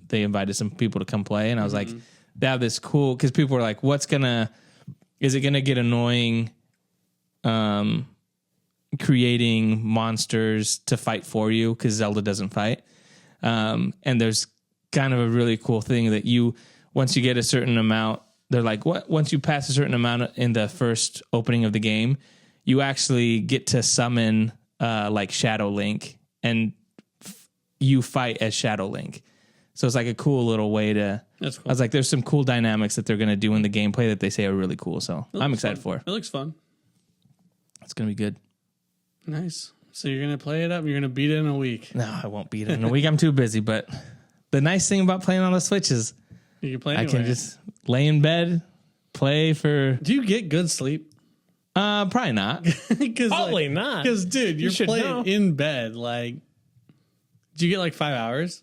They invited some people to come play, and I was like, they have this cool because people were like, is it gonna get annoying? Creating monsters to fight for you because Zelda doesn't fight, and there's kind of a really cool thing that once you get a certain amount, they're like, once you pass a certain amount in the first opening of the game, you actually get to summon like Shadow Link, and you fight as Shadow Link. So it's like a cool little way to. That's cool. I was like, there's some cool dynamics that they're going to do in the gameplay that they say are really cool. So I'm excited for it. It looks fun. It's going to be good. Nice. So you're gonna play it up. You're gonna beat it in a week. No, I won't beat it in a week. I'm too busy. But the nice thing about playing on the Switch is You can play. I Anywhere. can just lay in bed, play for. Do you get good sleep? Probably not. Because Probably not. Because dude, you're should playing know. in bed. Like, do you get like 5 hours?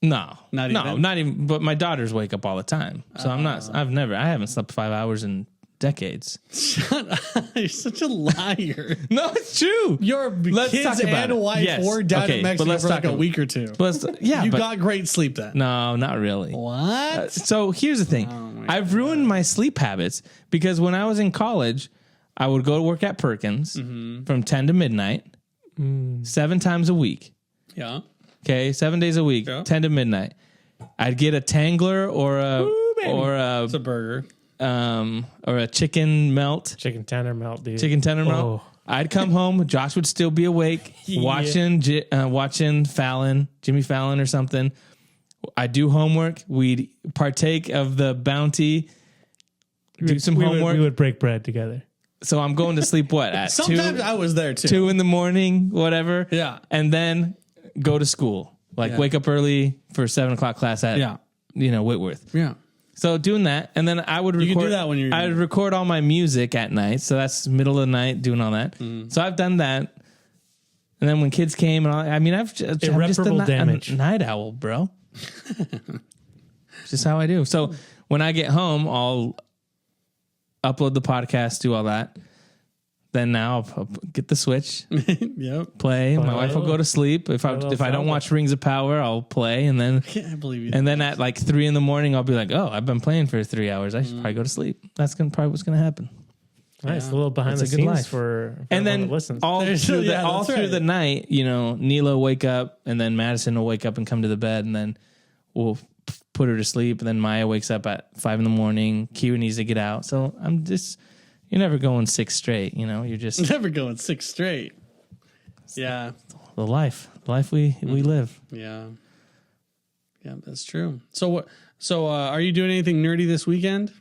No, Not no, even? not even. But my daughters wake up all the time, so I'm not. I haven't slept 5 hours in decades. Shut up! You're such a liar. No, it's true. Your Let's kids talk about and it. wife Yes. were down Okay, in but Mexico let's for like talk a about- week or two. Yeah, You but got great sleep then. no, not really. What? So here's the thing. Oh my I've ruined my sleep habits because when I was in college, I would go to work at Perkins from 10 to midnight, 7 times a week. Yeah. Okay, 7 days a week, 10 to midnight. I'd get a Tangler or It's a burger. or a chicken melt. Chicken tender melt, dude. Chicken tender melt. Oh. I'd come home. Josh would still be awake, watching Fallon, Jimmy Fallon or something. I'd do homework. We'd partake of the bounty. Do some homework. We would break bread together. So I'm going to sleep. What at Sometimes 2? I was there too. 2 in the morning, whatever. Yeah. And then go to school. Like wake up early for 7 o'clock class at Whitworth. Yeah. So doing that, and then I would record. You can do that when you're. I would record all my music at night, so that's middle of the night doing all that. So I've done that, and then when kids came, and I'm just a night owl, bro. It's just how I do. So when I get home, I'll upload the podcast, do all that. Then now I'll get the Switch, play. My wife will go to sleep. If I don't watch Rings of Power, I'll play, and then I can't believe you. And then at like 3 a.m, I'll be like, "Oh, I've been playing for 3 hours. I should probably go to sleep." That's probably what's gonna happen. Nice, a little behind the It's a good scenes life. for And then listens. all through right. the night, Neela will wake up, and then Madison will wake up and come to the bed, and then we'll put her to sleep, and then Maya wakes up at 5 a.m. Kira needs to get out, so you're never going 6 straight, You're just Never going 6 straight. Yeah. the life we live. Yeah. Yeah, that's true. So what? So are you doing anything nerdy this weekend?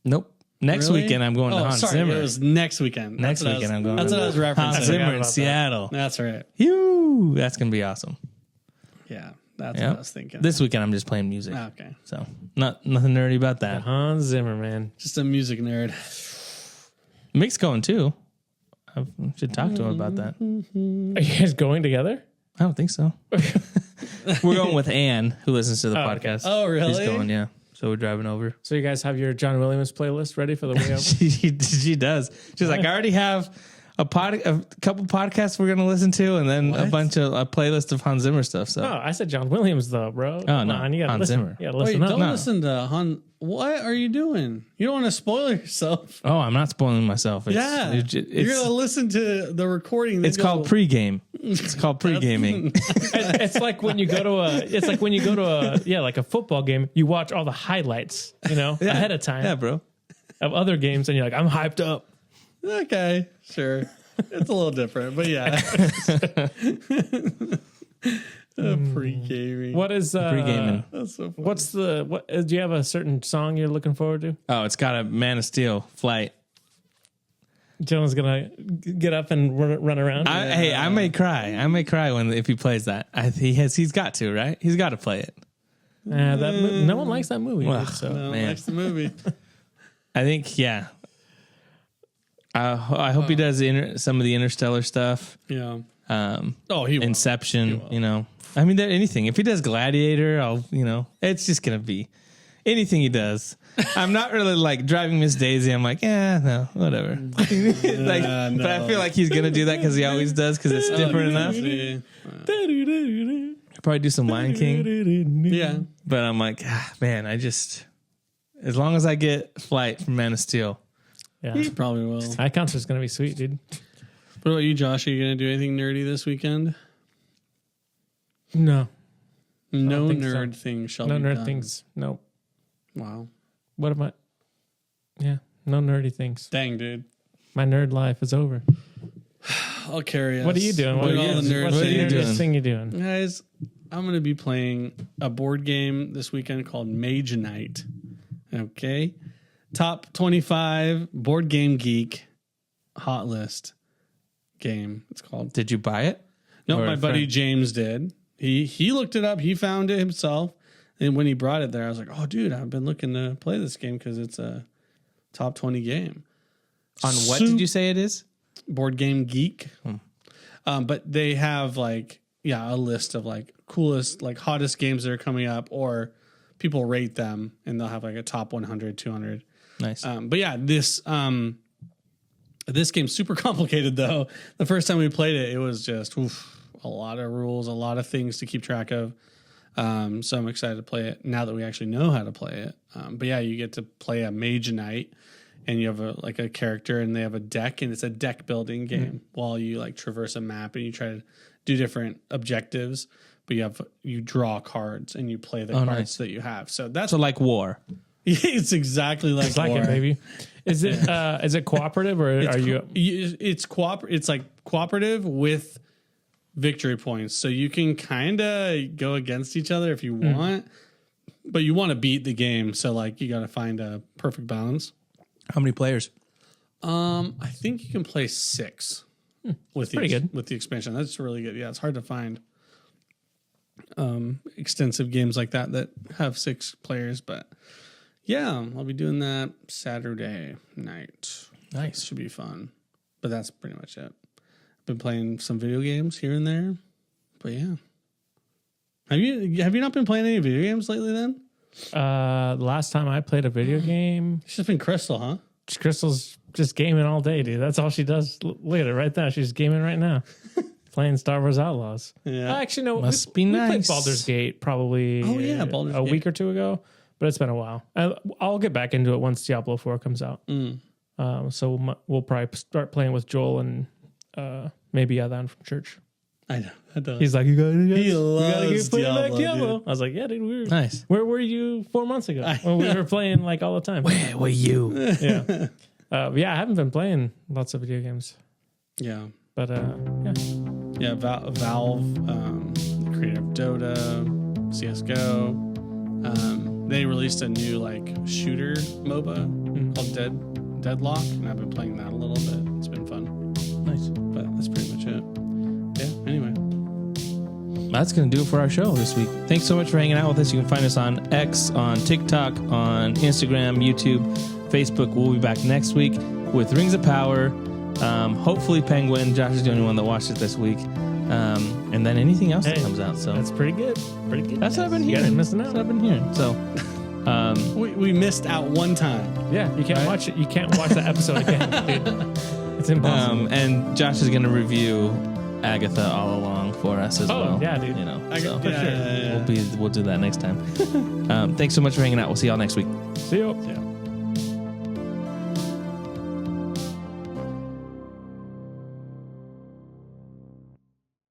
Nope. Next Really? weekend I'm going to Hans Zimmer. It was next weekend. Next weekend I'm going. That's what I was referencing. Hans Zimmer in about Seattle. That's right. Yoo, that's gonna be awesome. Yeah, that's what I was thinking. This weekend I'm just playing music. Okay. So nothing nerdy about that. Hans Zimmer, man. Just a music nerd. Mick's going too. I should talk to him about that. Are you guys going together? I don't think so. We're going with Anne, who listens to the podcast. Oh, really? She's going, yeah. So we're driving over. So you guys have your John Williams playlist ready for the way over? she does. She's like, I already have a couple podcasts we're going to listen to, and then a playlist of Hans Zimmer stuff. So No, I said John Williams though, bro. Oh, no, Hans Zimmer. Yeah, Wait, listen up. don't listen to Han. What are you doing? You don't want to spoil yourself. Oh, I'm not spoiling myself. You're You're gonna listen to the recording. It's called pregame. It's called pre-gaming. It's like when you go to a football game, you watch all the highlights, ahead of time. Yeah, bro. Of other games, and you're like, I'm hyped up. Okay, sure. It's a little different, but yeah. Pre-gaming. What is Pre-gaming. That's so funny. What's what? Do you have a certain song you're looking forward to? Oh, it's got a Man of Steel flight. Jonas gonna get up and run around. Hey, I may cry. If he plays that. He's got to, right? He's got to play it. No one likes that movie. Well, dude, so. No, man. likes the movie. I think, yeah. I hope he does some of the Interstellar stuff. Yeah. He will. Inception. I mean, anything. If he does Gladiator, it's just gonna be anything he does. I'm not really like Driving Miss Daisy. I'm like, no, whatever. But I feel like he's gonna do that because he always does because it's different enough. Probably do some Lion King. Yeah. But I'm like, man, as long as I get Flight from Man of Steel. Yeah, He probably will. that concert's gonna be sweet, dude. What about you, Josh? Are you going to do anything nerdy this weekend? No, No think so. nerd things shall no be nerd done. things. No. Wow. What am I? Yeah, no nerdy things. Dang, dude. My nerd life is over. I'll carry us. What are you doing? Doing all the nerd What's the things. nerdiest thing you're doing? Guys, I'm going to be playing a board game this weekend called Mage Night. Okay. Top 25 Board Game Geek hot list game. It's called. Did you buy it? No, Or my a buddy friend? James did. He looked it up. He found it himself. And when he brought it there, I was like, oh, dude, I've been looking to play this game because it's a top 20 game. On what did you say it is? Board Game Geek. But they have a list of coolest, hottest games that are coming up, or people rate them and they'll have a top 100, 200. Nice. But yeah, this game's super complicated though. The first time we played it, it was just a lot of rules, a lot of things to keep track of. So I'm excited to play it now that we actually know how to play it. But yeah, you get to play a mage knight, and you have a character, and they have a deck, and it's a deck building game while you like traverse a map and you try to do different objectives. But you draw cards and you play the cards that you have. So that's So like War. it's exactly like It's like War. it, baby. Is it cooperative or are you? It's It's like cooperative with victory points, so you can kind of go against each other if you want, but you want to beat the game. So like you got to find a perfect balance. How many players? I think you can play 6 with pretty good. with the expansion. That's really good. Yeah, it's hard to find extensive games like that have 6 players, but yeah, I'll be doing that Saturday night. Nice. Should be fun. But that's pretty much it. Been playing some video games here and there. But yeah. Have you not been playing any video games lately then? The last time I played a video game, It's just been Crystal, huh? Crystal's just gaming all day, dude. That's all she does. Look at her right there. She's gaming right now. Playing Star Wars Outlaws. Yeah. Actually, no. Must be we played nice. Baldur's Gate probably Baldur's a Gate. week or 2 ago, but it's been a while. I'll get back into it once Diablo 4 comes out. So we'll probably start playing with Joel and maybe Adan from church. I know. He's like, you gotta loves play back Diablo, Diablo. dude. I was like, yeah, dude, we're Nice. Where were you 4 months ago? When we were playing like all the time. Where were you? Yeah. Yeah, I haven't been playing lots of video games, Yeah. but yeah. Yeah, Valve, the creator of Dota, CSGO, they released a new like shooter MOBA called Deadlock, and I've been playing that a little bit. It's been fun, Nice. but that's pretty much it. Yeah. Anyway, That's going to do it for our show this week. Thanks so much for hanging out with us. You can find us on X, on TikTok, on Instagram, YouTube, Facebook. We'll be back next week with Rings of Power. Hopefully Penguin. Josh is the only one that watched it this week. And then anything else that comes out. So That's pretty good. Pretty good. that's what I've been You guys hearing. missing That's out. what I've been hearing. So we missed out one time. Yeah, you can't watch it. You can't watch the episode again, dude. It's impossible. and Josh is going to review Agatha all along for us as well. yeah, dude. You know, For so sure. we'll do that next time. Thanks so much for hanging out. We'll see y'all next week. See you. Yeah.